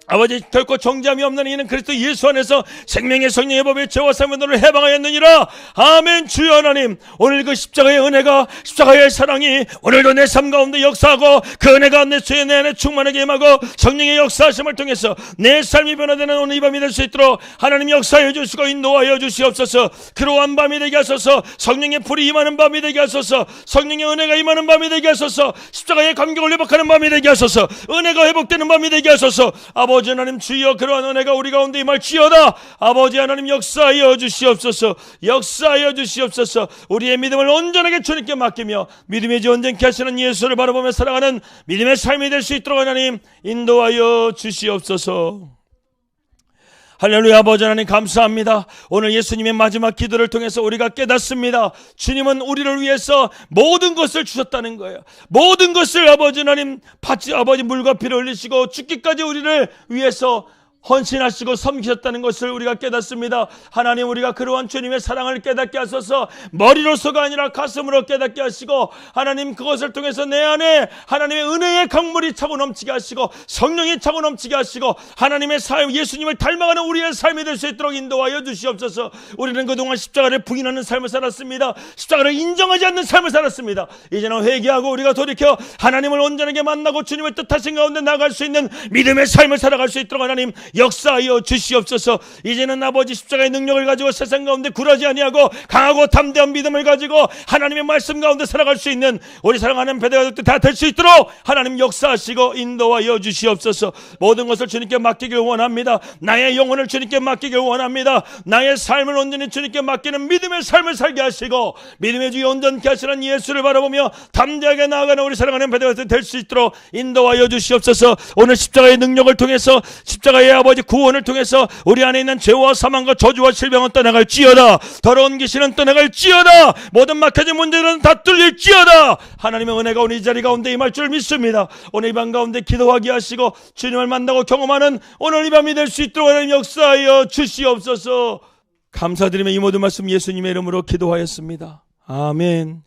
아버지 결코 정죄함이 없는 이는 그리스도 예수 안에서 생명의 성령의 법의 죄와 사함의 너를 해방하였느니라. 아멘. 주여 하나님, 오늘 그 십자가의 은혜가, 십자가의 사랑이 오늘도 내 삶 가운데 역사하고 그 은혜가 내 죄 내 안에 충만하게 임하고 성령의 역사하심을 통해서 내 삶이 변화되는 오늘 이 밤이 될 수 있도록 하나님 역사해 주시고 인도하여 주시옵소서. 그러한 밤이 되게 하소서. 성령의 불이 임하는 밤이 되게 하소서. 성령의 은혜가 임하는 밤이 되게 하소서. 십자가의 감격을 회복하는 밤이 되게 하소서. 은혜가 회복되는 밤이 되게 하소서. 아버지 하나님, 주여, 그러한 은혜가 우리 가운데 임할지어다. 아버지 하나님, 역사하여 주시옵소서. 역사하여 주시옵소서. 우리의 믿음을 온전하게 주님께 맡기며 믿음의 주 온전케 하시는 예수를 바라보며 살아가는 믿음의 삶이 될 수 있도록 하나님 인도하여 주시옵소서. 할렐루야. 아버지 하나님, 감사합니다. 오늘 예수님의 마지막 기도를 통해서 우리가 깨닫습니다. 주님은 우리를 위해서 모든 것을 주셨다는 거예요. 모든 것을 아버지 하나님 아버지 물과 피를 흘리시고 죽기까지 우리를 위해서 헌신하시고 섬기셨다는 것을 우리가 깨닫습니다. 하나님, 우리가 그러한 주님의 사랑을 깨닫게 하소서. 머리로서가 아니라 가슴으로 깨닫게 하시고, 하나님, 그것을 통해서 내 안에 하나님의 은혜의 강물이 차고 넘치게 하시고 성령이 차고 넘치게 하시고 하나님의 삶, 예수님을 닮아가는 우리의 삶이 될 수 있도록 인도하여 주시옵소서. 우리는 그동안 십자가를 부인하는 삶을 살았습니다. 십자가를 인정하지 않는 삶을 살았습니다. 이제는 회개하고 우리가 돌이켜 하나님을 온전하게 만나고 주님의 뜻하신 가운데 나갈 수 있는 믿음의 삶을 살아갈 수 있도록 하나님 역사하여 주시옵소서. 이제는 아버지, 십자가의 능력을 가지고 세상 가운데 굴하지 아니하고 강하고 담대한 믿음을 가지고 하나님의 말씀 가운데 살아갈 수 있는 우리 사랑하는 배대가족들 다 될 수 있도록 하나님 역사하시고 인도하여 주시옵소서. 모든 것을 주님께 맡기길 원합니다. 나의 영혼을 주님께 맡기길 원합니다. 나의 삶을 온전히 주님께 맡기는 믿음의 삶을 살게 하시고 믿음의 주에 온전케 하시는 예수를 바라보며 담대하게 나아가는 우리 사랑하는 배대가족들 될 수 있도록 인도하여 주시옵소서. 오늘 십자가의 능력을 통해서, 십자가의 아버지 구원을 통해서 우리 안에 있는 죄와 사망과 저주와 질병은 떠나갈지어다. 더러운 귀신은 떠나갈지어다. 모든 막혀진 문제들은 다 뚫릴지어다. 하나님의 은혜가 오늘 이 자리 가운데 임할 줄 믿습니다. 오늘 이 밤 가운데 기도하게 하시고 주님을 만나고 경험하는 오늘 이 밤이 될 수 있도록 하나님 역사하여 주시옵소서. 감사드리며 이 모든 말씀 예수님의 이름으로 기도하였습니다. 아멘.